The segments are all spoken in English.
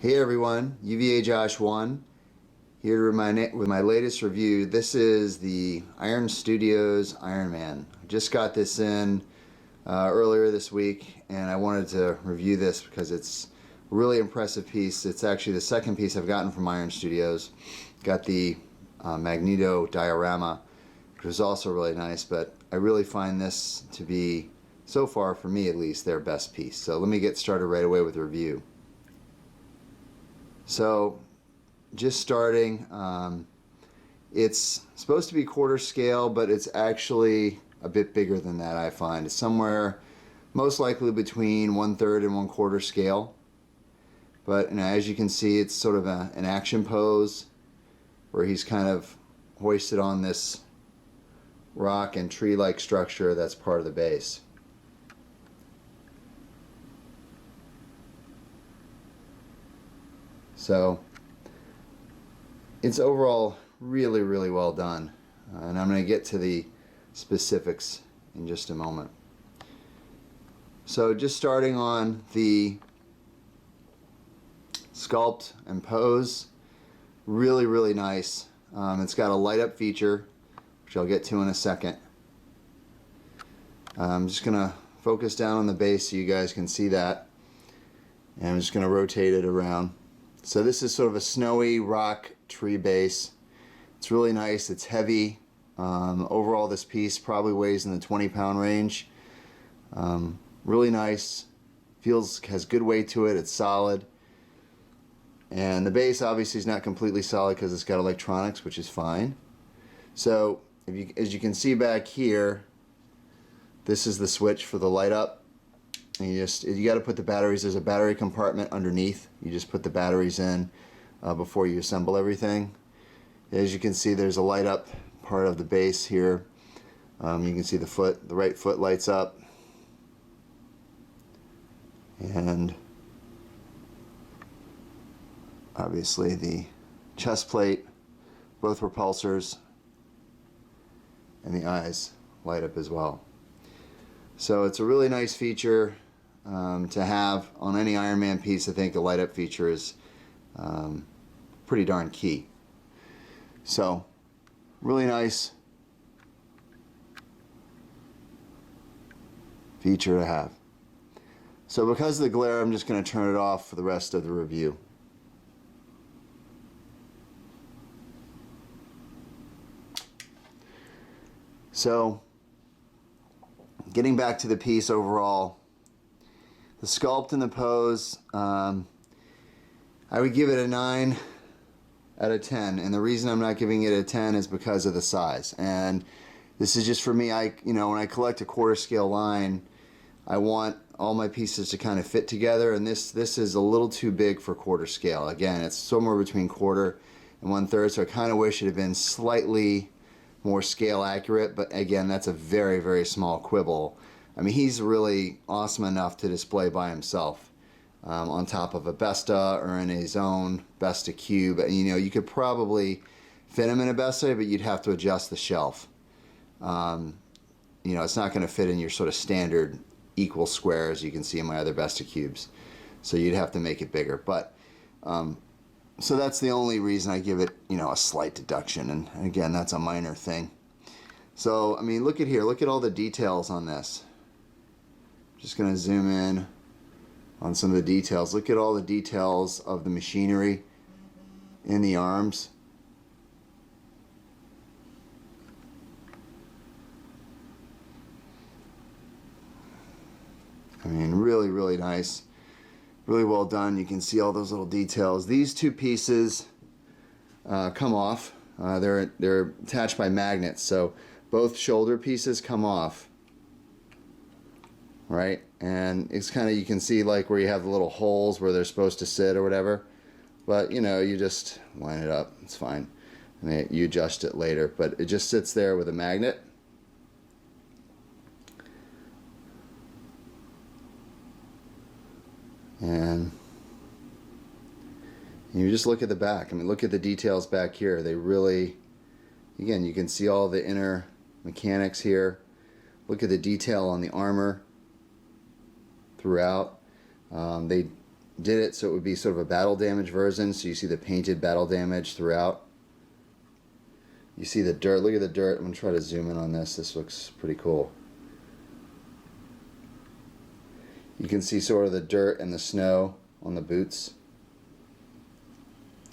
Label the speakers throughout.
Speaker 1: Hey everyone, UVA Josh 1 here with my latest review. This is the Iron Studios Iron Man. I just got this in earlier this week and I wanted to review this because it's a really impressive piece. It's actually the second piece I've gotten from Iron Studios. Got the Magneto diorama, which was also really nice, but I really find this to be, so far for me at least, their best piece. So let me get started right away with the review. So, just starting, it's supposed to be quarter scale, but it's actually a bit bigger than that, I find. It's somewhere most likely between 1/3 and 1/4 scale. But as you can see, it's sort of an action pose where he's kind of hoisted on this rock and tree-like structure that's part of the base. So it's overall really, really well done. And I'm going to get to the specifics in just a moment. So just starting on the sculpt and pose, really, really nice. It's got a light up feature, which I'll get to in a second. I'm just going to focus down on the base so you guys can see that. And I'm just going to rotate it around. So this is sort of a snowy rock tree base. It's really nice. It's heavy. Overall, this piece probably weighs in the 20-pound range. Really nice. Has good weight to it. It's solid. And the base obviously is not completely solid because it's got electronics, which is fine. So as you can see back here, this is the switch for the light up. And you got to put the batteries. There's a battery compartment underneath. You just put the batteries in before you assemble everything. As you can see, there's a light up part of the base here. You can see the right foot lights up, and obviously the chest plate, both repulsors, and the eyes light up as well. So it's a really nice feature to have on any Iron Man piece. I think the light up feature is pretty darn key. So really nice feature to have. So because of the glare, I'm just going to turn it off for the rest of the review. So getting back to the piece overall, the sculpt and the pose, I would give it a 9 out of 10, and the reason I'm not giving it a 10 is because of the size. And this is just for me. When I collect a quarter scale line, I want all my pieces to kind of fit together, and this is a little too big for quarter scale. Again, it's somewhere between quarter and 1/3, so I kind of wish it had been slightly more scale accurate, but again, that's a very, very small quibble. I mean, he's really awesome enough to display by himself on top of a Besta or in his own Besta cube. You could probably fit him in a Besta, but you'd have to adjust the shelf. It's not going to fit in your sort of standard equal squares you can see in my other Besta cubes, so you'd have to make it bigger. But so that's the only reason I give it, a slight deduction, and again, that's a minor thing. So, I mean, look at here. Look at all the details on this. Just going to zoom in on some of the details. Look at all the details of the machinery in the arms. I mean, really, really nice. Really well done. You can see all those little details. These two pieces come off. They're attached by magnets, so both shoulder pieces come off, right? And it's kind of, you can see like where you have the little holes where they're supposed to sit or whatever, but you just line it up. It's fine, and you adjust it later, but it just sits there with a magnet. And you just look at the back. I mean, look at the details back here. They really, again, you can see all the inner mechanics here. Look at the detail on the armor throughout. They did it so it would be sort of a battle damage version, so you see the painted battle damage throughout. You see the dirt. Look at the dirt. I'm going to try to zoom in on this. This looks pretty cool. You can see sort of the dirt and the snow on the boots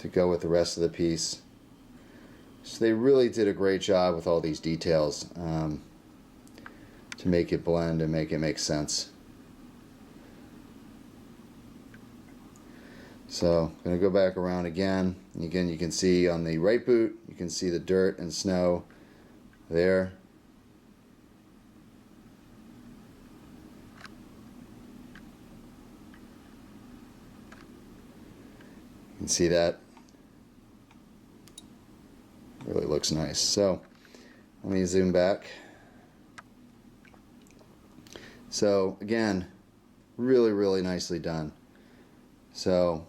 Speaker 1: to go with the rest of the piece. So they really did a great job with all these details to make it blend and make it make sense. So I'm going to go back around again. And again, you can see on the right boot, you can see the dirt and snow there. You can see that. Really looks nice. So let me zoom back. So again, really, really nicely done. So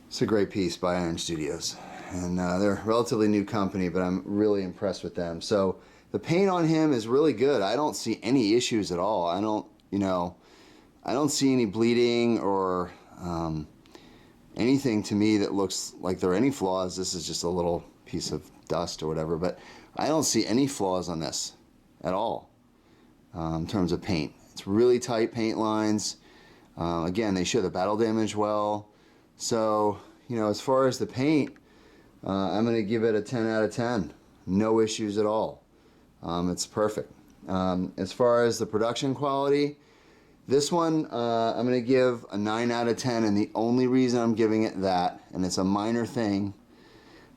Speaker 1: it's a great piece by Iron Studios, and they're a relatively new company, but I'm really impressed with them. So the paint on him is really good. I don't see any issues at all. I don't see any bleeding or anything to me that looks like there are any flaws. This is just a little piece of dust or whatever, but I don't see any flaws on this at all in terms of paint. It's really tight paint lines. Again, they show the battle damage well. So, as far as the paint, I'm going to give it a 10 out of 10. No issues at all. It's perfect. As far as the production quality, this one I'm going to give a 9 out of 10, and the only reason I'm giving it that, and it's a minor thing,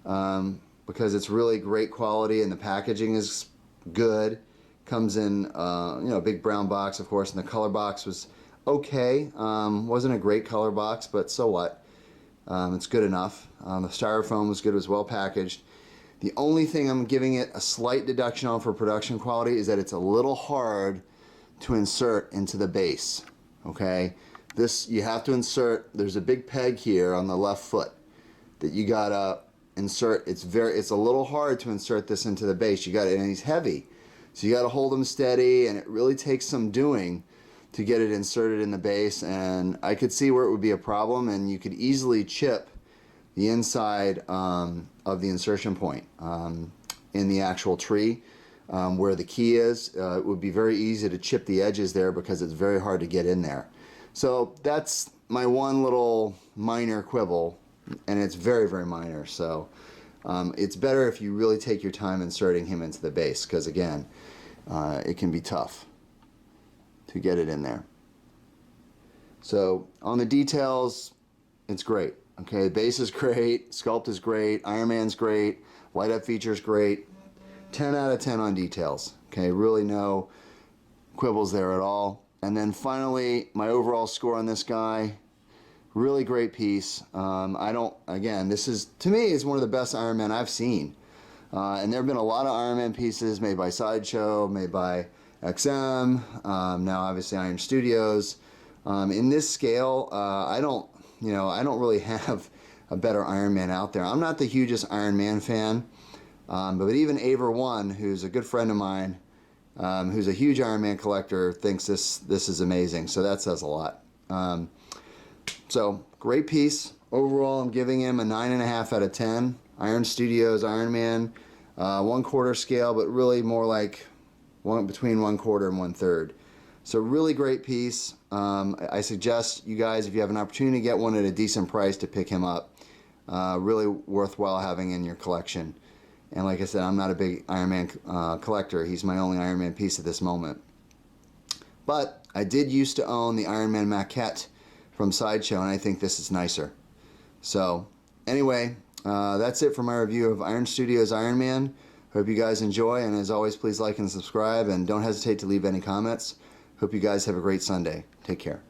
Speaker 1: because it's really great quality and the packaging is good. Comes in a big brown box, of course, and the color box was okay. Wasn't a great color box, but so what? It's good enough. The styrofoam was good, it was well packaged. The only thing I'm giving it a slight deduction on for production quality is that it's a little hard to insert into the base. Okay, this you have to insert. There's a big peg here on the left foot that you gotta insert. It's a little hard to insert this into the base. You got it, and he's heavy, so you got to hold him steady, and it really takes some doing to get it inserted in the base. And I could see where it would be a problem, and you could easily chip the inside of the insertion point in the actual tree where the key is. It would be very easy to chip the edges there because it's very hard to get in there. So that's my one little minor quibble, and it's very, very minor. So it's better if you really take your time inserting him into the base, because again, it can be tough to get it in there. So on the details, it's great. Okay, the base is great, Sculpt is great, Iron Man's great, light up features great. 10 out of 10 on details. Okay, really no quibbles there at all. And then finally, my overall score on this guy, really great piece. Again, this is, to me, is one of the best Iron Man I've seen. And there have been a lot of Iron Man pieces made by Sideshow, made by XM, now obviously Iron Studios. In this scale, I don't really have a better Iron Man out there. I'm not the hugest Iron Man fan, but even Aver1, who's a good friend of mine, who's a huge Iron Man collector, thinks this is amazing. So that says a lot. So great piece. Overall, I'm giving him a 9.5 out of 10. Iron Studios Iron Man, 1/4 scale, but really more like between 1/4 and 1/3. So really great piece. I suggest you guys, if you have an opportunity to get one at a decent price, to pick him up. Really worthwhile having in your collection. And like I said, I'm not a big Iron Man collector. He's my only Iron Man piece at this moment. But I did used to own the Iron Man maquette from Sideshow, and I think this is nicer. So anyway, that's it for my review of Iron Studios Iron Man. Hope you guys enjoy, and as always, please like and subscribe, and don't hesitate to leave any comments. Hope you guys have a great Sunday. Take care.